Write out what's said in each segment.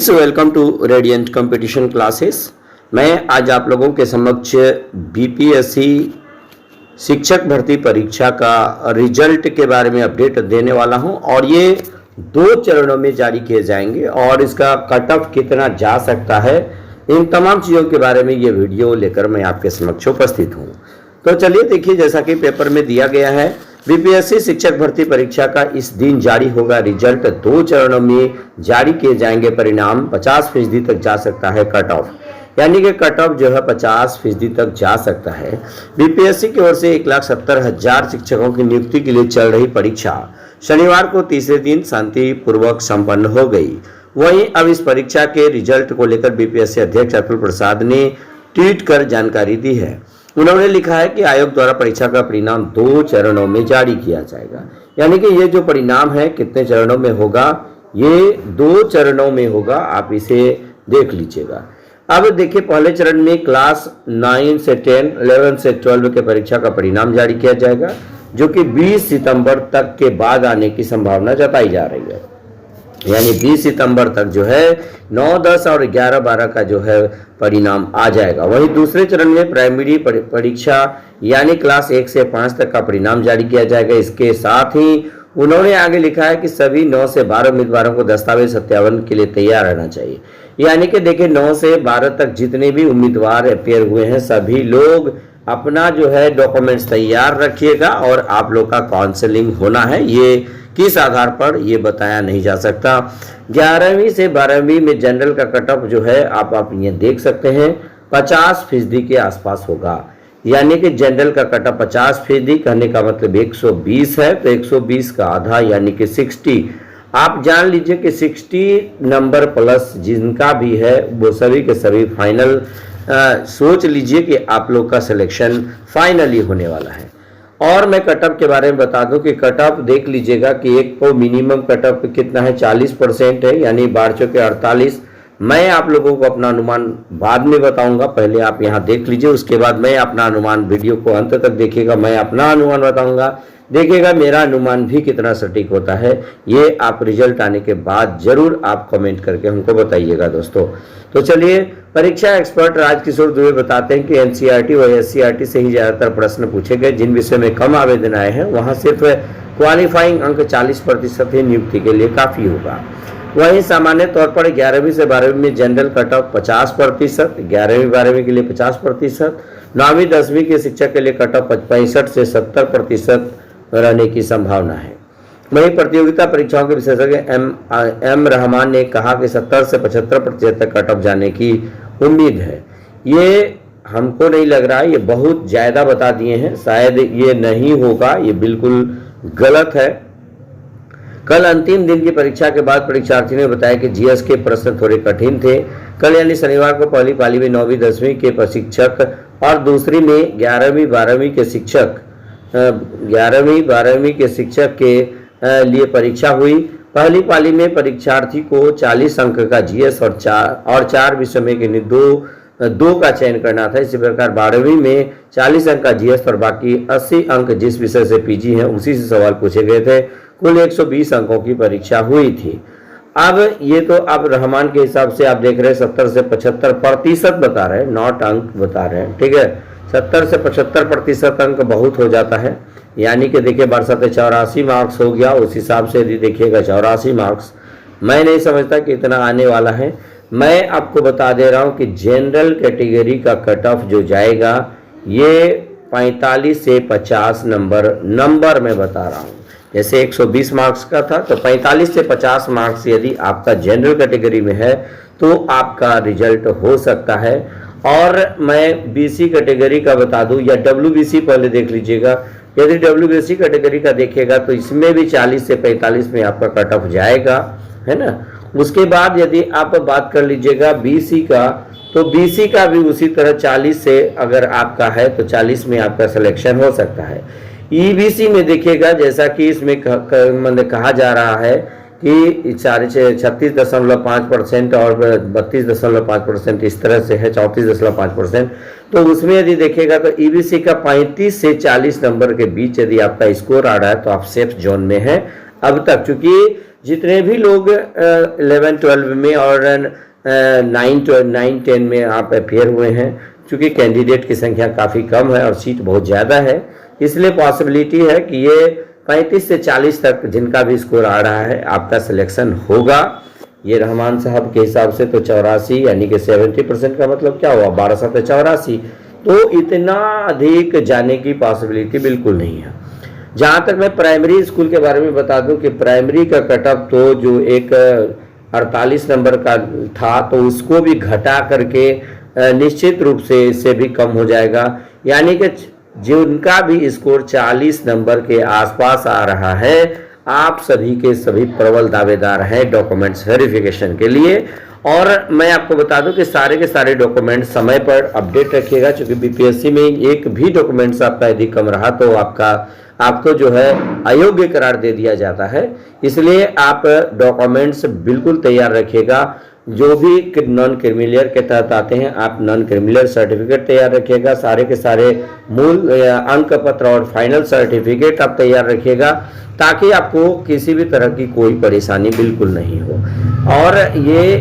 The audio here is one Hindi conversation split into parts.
Welcome to Radiant Competition Classes. मैं आज आप लोगों के समक्ष बीपीएससी शिक्षक भर्ती परीक्षा का रिजल्ट के बारे में अपडेट देने वाला हूं और ये 2 चरणों में जारी किए जाएंगे और इसका कट ऑफ कितना जा सकता है, इन तमाम चीज़ों के बारे में ये वीडियो लेकर मैं आपके समक्ष उपस्थित हूँ। तो चलिए देखिए, जैसा कि पेपर में दिया गया है, बीपीएससी शिक्षक भर्ती परीक्षा का इस दिन जारी होगा रिजल्ट। 2 चरणों में जारी किए जाएंगे परिणाम। 50% तक जा सकता है कट ऑफ, यानी कि कट ऑफ जो है 50% तक जा सकता है। बीपीएससी की ओर से 1,70,000 शिक्षकों की नियुक्ति के लिए चल रही परीक्षा शनिवार को तीसरे दिन शांतिपूर्वक संपन्न हो गई। वहीं अब इस परीक्षा के रिजल्ट को लेकर बीपीएससी अध्यक्ष अतुल प्रसाद ने ट्वीट कर जानकारी दी है। उन्होंने लिखा है कि आयोग द्वारा परीक्षा का परिणाम 2 चरणों में जारी किया जाएगा, यानी कि ये जो परिणाम है कितने चरणों में होगा, ये 2 चरणों में होगा। आप इसे देख लीजिएगा। अब देखिए, पहले चरण में क्लास 9 से 10, 11 से 12 के परीक्षा का परिणाम जारी किया जाएगा, जो कि 20 सितंबर तक के बाद आने की संभावना जताई जा रही है। यानी 20 सितंबर तक जो है 9, 10 और 11, 12 का जो है परिणाम आ जाएगा। वहीं दूसरे चरण में प्राइमरी परीक्षा यानी क्लास 1 से 5 तक का परिणाम जारी किया जाएगा। इसके साथ ही उन्होंने आगे लिखा है कि सभी 9 से 12 उम्मीदवारों को दस्तावेज सत्यापन के लिए तैयार रहना चाहिए। यानी कि देखिए, 9 से 12 तक जितने भी उम्मीदवार अपेयर हुए हैं, सभी लोग अपना जो है डॉक्यूमेंट्स तैयार रखिएगा और आप लोग का काउंसलिंग होना है। ये किस आधार पर ये बताया नहीं जा सकता। 11वीं से 12वीं में जनरल का कट ऑफ जो है आप ये देख सकते हैं 50% के आसपास होगा। यानी कि जनरल का कट ऑफ 50% कहने का मतलब 120 है, तो 120 का आधा यानी कि 60। आप जान लीजिए कि 60 नंबर प्लस जिनका भी है वो सभी के सभी फाइनल सोच लीजिए कि आप लोग का सिलेक्शन फाइनली होने वाला है। और मैं कटअप के बारे में बता दूं कि कटअप देख लीजिएगा कि एक को मिनिमम कटअप कितना है, 40% है, यानी 12 के 48। मैं आप लोगों को अपना अनुमान बाद में बताऊंगा, पहले आप यहां देख लीजिए, उसके बाद मैं अपना अनुमान, वीडियो को अंत तक देखिएगा, मैं अपना अनुमान बताऊंगा, देखिएगा मेरा अनुमान भी कितना सटीक होता है। ये आप रिजल्ट आने के बाद जरूर आप कमेंट करके हमको बताइएगा दोस्तों। तो चलिए, परीक्षा एक्सपर्ट राजकिशोर दुबे बताते हैं कि एनसीईआरटी व एससीईआरटी से ही ज़्यादातर प्रश्न पूछे गए। जिन विषय में कम आवेदन आए हैं वहाँ सिर्फ क्वालिफाइंग अंक 40% ही नियुक्ति के लिए काफ़ी होगा। वहीं सामान्य तौर पर 11वीं से 12वीं में जनरल कट ऑफ 50%, 11वीं 12वीं के लिए 50%, 9वीं 10वीं के शिक्षक के लिए कट ऑफ 65 से 70% रहने की संभावना है। वहीं प्रतियोगिता परीक्षाओं के विशेषज्ञ एम रहमान ने कहा कि 70 से 75% तक कट ऑफ जाने की उम्मीद है। ये हमको नहीं लग रहा है, ये बहुत ज़्यादा बता दिए हैं, शायद ये नहीं होगा, ये बिल्कुल गलत है। कल अंतिम दिन की परीक्षा के बाद परीक्षार्थी ने बताया कि जीएस के प्रश्न थोड़े कठिन थे। कल यानी शनिवार को पहली पाली में 9वीं 10वीं के प्रशिक्षक और दूसरी में 11वीं 12वीं के शिक्षक 11वीं 12वीं के शिक्षक के लिए परीक्षा हुई। पहली पाली में परीक्षार्थी को 40 अंक का जीएस और 4 विषय में के 2 का चयन करना था। इसी प्रकार 12वीं में 40 अंक का जीएस और बाकी 80 अंक जिस विषय से पीजी हैं उसी से सवाल पूछे गए थे। कुल 120 अंकों की परीक्षा हुई थी। अब ये तो अब रहमान के हिसाब से आप देख रहे हैं 70 से 75% बता रहे हैं, नॉट अंक बता रहे हैं, ठीक है। 70 से 75% अंक बहुत हो जाता है, यानी कि देखिए 84 मार्क्स हो गया। उस हिसाब से यदि देखिएगा 84 मार्क्स, मैं नहीं समझता कि इतना आने वाला है। मैं आपको बता दे रहा हूं कि जनरल कैटेगरी का कट ऑफ जो जाएगा ये 45 से 50 नंबर में बता रहा हूं। जैसे 120 मार्क्स का था, तो 45 से 50 मार्क्स यदि आपका जनरल कैटेगरी में है तो आपका रिजल्ट हो सकता है। और मैं बीसी कैटेगरी का बता दूं, या डब्ल्यूबीसी पहले देख लीजिएगा। यदि डब्ल्यूबीसी कैटेगरी का देखिएगा तो इसमें भी 40 से 45 में आपका कट ऑफ जाएगा, है ना। उसके बाद यदि आप बात कर लीजिएगा बीसी का, तो बीसी का भी उसी तरह 40 से अगर आपका है तो 40 में आपका सिलेक्शन हो सकता है। ईबीसी में देखिएगा, जैसा कि इसमें कहा जा रहा है कि 36.5% और 32.5% इस तरह से है, 34.5%। तो उसमें यदि देखिएगा तो ईबीसी का 35 से 40 नंबर के बीच यदि आपका स्कोर आ रहा है तो आप सेफ जोन में हैं अब तक। चूंकि जितने भी लोग 11-12 में और 9-10 में आप अपेयर हुए हैं, चूँकि कैंडिडेट की संख्या काफ़ी कम है और सीट बहुत ज़्यादा है, इसलिए पॉसिबिलिटी है कि ये 35 से 40 तक जिनका भी स्कोर आ रहा है आपका सिलेक्शन होगा। ये रहमान साहब के हिसाब से तो 84 यानी कि 70% का मतलब क्या हुआ, 12 7 84, तो इतना अधिक जाने की पॉसिबिलिटी बिल्कुल नहीं है। जहाँ तक मैं प्राइमरी स्कूल के बारे में बता दूं कि प्राइमरी का कटअप तो जो एक 48 नंबर का था, तो उसको भी घटा करके निश्चित रूप से इससे भी कम हो जाएगा, यानी कि जिनका भी स्कोर 40 नंबर के आसपास आ रहा है आप सभी के सभी प्रबल दावेदार हैं डॉक्यूमेंट्स वेरिफिकेशन के लिए। और मैं आपको बता दूं कि सारे के सारे डॉक्यूमेंट समय पर अपडेट रखिएगा, क्योंकि बीपीएससी में एक भी डॉक्यूमेंट्स आपका यदि कम रहा तो आपको जो है अयोग्य करार दे दिया जाता है। इसलिए आप डॉक्यूमेंट्स बिल्कुल तैयार रखिएगा। जो भी नॉन क्रिमिलियर के तहत आते हैं आप नॉन क्रिमिलियर सर्टिफिकेट तैयार रखिएगा, सारे के सारे मूल अंक पत्र और फाइनल सर्टिफिकेट आप तैयार रखिएगा, ताकि आपको किसी भी तरह की कोई परेशानी बिल्कुल नहीं हो। और ये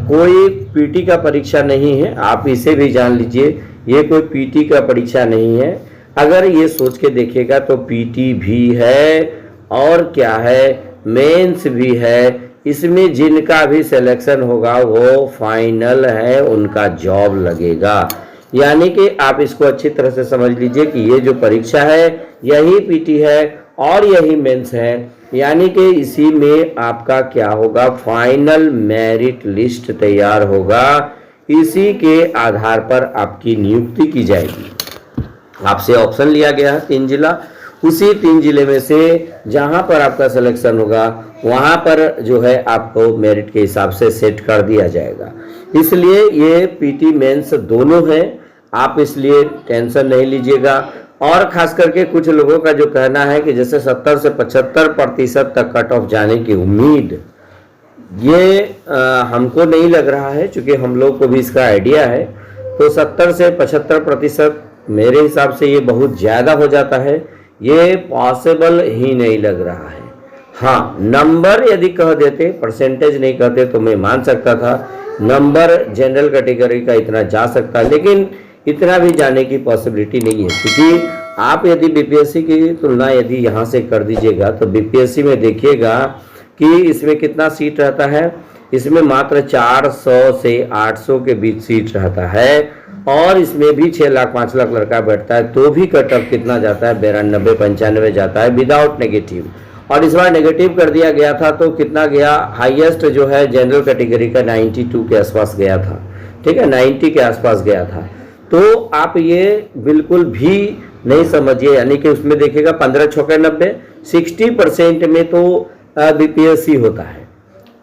कोई पीटी का परीक्षा नहीं है, आप इसे भी जान लीजिए, ये कोई पीटी का परीक्षा नहीं है। अगर ये सोच के देखिएगा तो पीटी भी है और क्या है, मेंस भी है। इसमें जिनका भी सिलेक्शन होगा वो फाइनल है, उनका जॉब लगेगा। यानी कि आप इसको अच्छी तरह से समझ लीजिए कि ये जो परीक्षा है यही पीटी है और यही मेंस है, यानी कि इसी में आपका क्या होगा, फाइनल मेरिट लिस्ट तैयार होगा। इसी के आधार पर आपकी नियुक्ति की जाएगी। आपसे ऑप्शन लिया गया है 3 जिला, उसी 3 जिले में से जहां पर आपका सिलेक्शन होगा वहां पर जो है आपको मेरिट के हिसाब से सेट कर दिया जाएगा। इसलिए ये पीटी मेंस दोनों हैं, आप इसलिए टेंशन नहीं लीजिएगा। और खास करके कुछ लोगों का जो कहना है कि जैसे 70 से 75% तक कट ऑफ जाने की उम्मीद, ये हमको नहीं लग रहा है, क्योंकि हम लोग को भी इसका आइडिया है। तो 70 से 75% मेरे हिसाब से ये बहुत ज़्यादा हो जाता है, ये पॉसिबल ही नहीं लग रहा है। हाँ, नंबर यदि कह देते, परसेंटेज नहीं कहते तो मैं मान सकता था, नंबर जनरल कैटेगरी का इतना जा सकता है, लेकिन इतना भी जाने की पॉसिबिलिटी नहीं है। क्योंकि आप यदि बीपीएससी की तुलना यदि यहाँ से कर दीजिएगा तो बीपीएससी में देखिएगा कि इसमें कितना सीट रहता है, इसमें मात्र 400 से 800 के बीच सीट रहता है, और इसमें भी 6 लाख 5 लाख लड़का बैठता है, तो भी कट ऑफ कितना जाता है, 92-95 जाता है विदाउट नेगेटिव। और इस बार नेगेटिव कर दिया गया था तो कितना गया, हाईएस्ट जो है जनरल कैटेगरी का 92 के आसपास गया था, ठीक है, 90 के आसपास गया था। तो आप ये बिल्कुल भी नहीं समझिए, यानी कि उसमें देखिएगा 15 छक्के 90, 60% में तो बीपीएससी होता है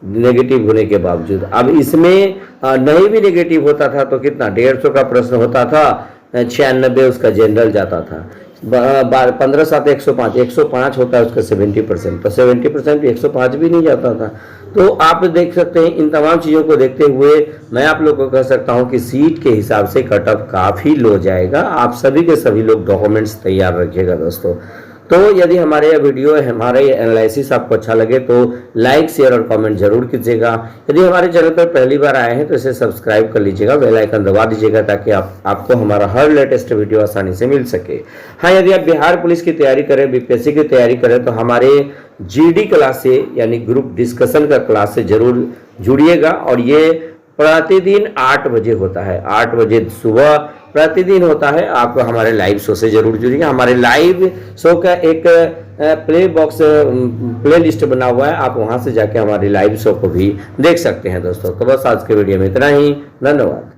नेगेटिव होने के बावजूद। अब इसमें नहीं भी नेगेटिव होता था तो कितना, 150 का प्रश्न होता था, 96 उसका जनरल जाता था, 15 7 105 होता है उसका 70%, तो 70% 105 भी नहीं जाता था। तो आप देख सकते हैं, इन तमाम चीज़ों को देखते हुए मैं आप लोगों को कह सकता हूं कि सीट के हिसाब से कट ऑफ काफ़ी लो जाएगा। आप सभी के सभी लोग डॉक्यूमेंट्स तैयार रखिएगा दोस्तों। तो यदि हमारे यह वीडियो, हमारे एनालिसिस आपको अच्छा लगे तो लाइक शेयर और कमेंट जरूर कीजिएगा। यदि हमारे चैनल पर पहली बार आए हैं तो इसे सब्सक्राइब कर लीजिएगा, बेल आइकन दबा दीजिएगा, ताकि आपको हमारा हर लेटेस्ट वीडियो आसानी से मिल सके। हाँ, यदि आप बिहार पुलिस की तैयारी करें, बीपीएससी की तैयारी करें, तो हमारे जीडी क्लास से यानी ग्रुप डिस्कशन का क्लास से जरूर जुड़िएगा। और ये प्रतिदिन 8 बजे होता है, 8 बजे सुबह प्रतिदिन होता है। आप हमारे लाइव शो से जरूर जुड़िए। हमारे लाइव शो का एक प्ले लिस्ट बना हुआ है, आप वहां से जाके हमारे लाइव शो को भी देख सकते हैं दोस्तों। तो बस आज के वीडियो में इतना ही, धन्यवाद।